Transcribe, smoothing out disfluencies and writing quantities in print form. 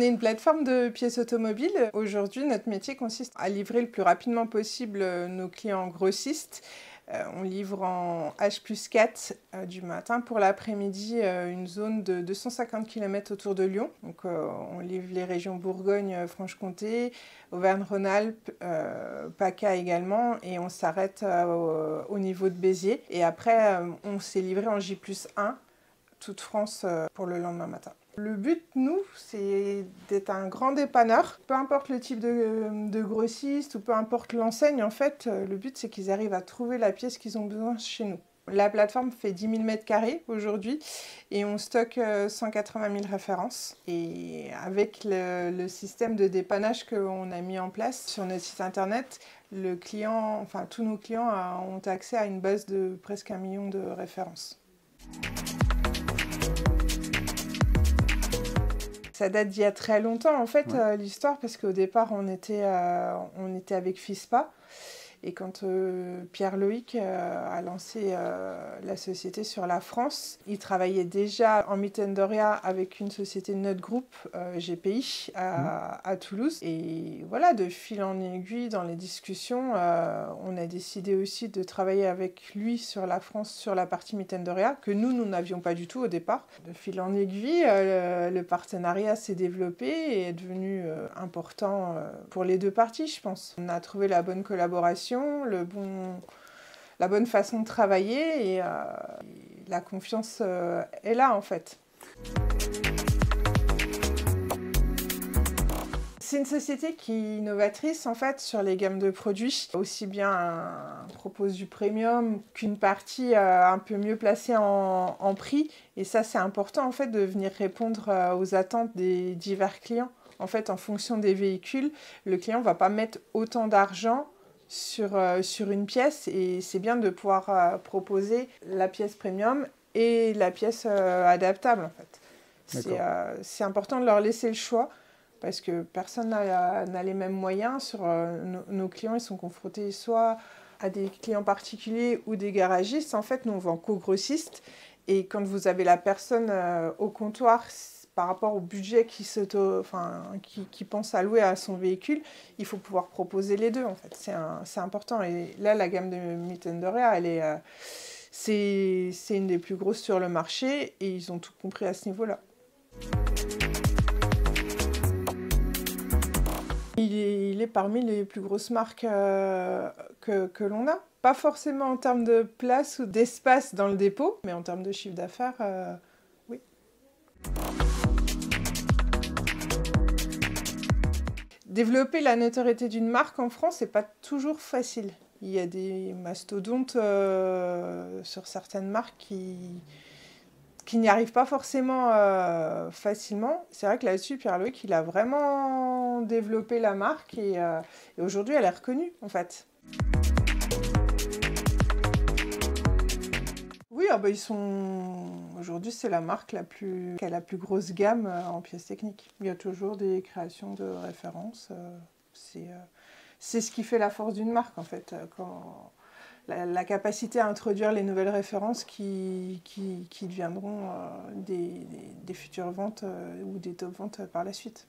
est une plateforme de pièces automobiles. Aujourd'hui, notre métier consiste à livrer le plus rapidement possible nos clients grossistes. On livre en H+4 du matin pour l'après-midi une zone de 250 km autour de Lyon. Donc, on livre les régions Bourgogne, Franche-Comté, Auvergne-Rhône-Alpes, PACA également, et on s'arrête au niveau de Béziers. Et après, on s'est livré en J+1, toute France, pour le lendemain matin. Le but, nous, c'est d'être un grand dépanneur. Peu importe le type de grossiste ou peu importe l'enseigne, en fait, le but, c'est qu'ils arrivent à trouver la pièce qu'ils ont besoin chez nous. La plateforme fait 10 000 m² aujourd'hui et on stocke 180 000 références. Et avec le système de dépannage qu'on a mis en place sur notre site internet, tous nos clients ont accès à une base de presque 1 million de références. Ça date d'il y a très longtemps, en fait, l'histoire, parce qu'au départ, on était avec FISPA. Et quand Pierre Loïc a lancé la société sur la France, il travaillait déjà en Mittendoria avec une société de notre groupe, GPI, à Toulouse. Et voilà, de fil en aiguille, dans les discussions, on a décidé aussi de travailler avec lui sur la France, sur la partie Mittendoria, que nous n'avions pas du tout au départ. De fil en aiguille, le partenariat s'est développé et est devenu important pour les deux parties, je pense. On a trouvé la bonne collaboration, la bonne façon de travailler et la confiance est là en fait. C'est une société qui est innovatrice en fait sur les gammes de produits. Aussi bien propose du premium qu'une partie un peu mieux placée en prix. Et ça c'est important en fait de venir répondre aux attentes des divers clients. En fait en fonction des véhicules, le client ne va pas mettre autant d'argent sur une pièce et c'est bien de pouvoir proposer la pièce premium et la pièce adaptable en fait. C'est important de leur laisser le choix parce que personne n'a les mêmes moyens. Nos clients ils sont confrontés soit à des clients particuliers ou des garagistes. En fait, nous on vend qu'aux grossistes et quand vous avez la personne au comptoir, par rapport au budget qui pense allouer à son véhicule, il faut pouvoir proposer les deux en fait. C'est important. Et là, la gamme de Mittendoria, c'est une des plus grosses sur le marché et ils ont tout compris à ce niveau-là. Il est parmi les plus grosses marques que l'on a. Pas forcément en termes de place ou d'espace dans le dépôt, mais en termes de chiffre d'affaires, oui. Développer la notoriété d'une marque en France, c'est pas toujours facile. Il y a des mastodontes sur certaines marques qui n'y arrivent pas forcément facilement. C'est vrai que là-dessus, Pierre Loïc, il a vraiment développé la marque et aujourd'hui, elle est reconnue en fait. Oui, aujourd'hui, c'est la marque qui a la plus grosse gamme en pièces techniques. Il y a toujours des créations de références. C'est ce qui fait la force d'une marque, en fait. La capacité à introduire les nouvelles références qui deviendront des futures ventes ou des top ventes par la suite.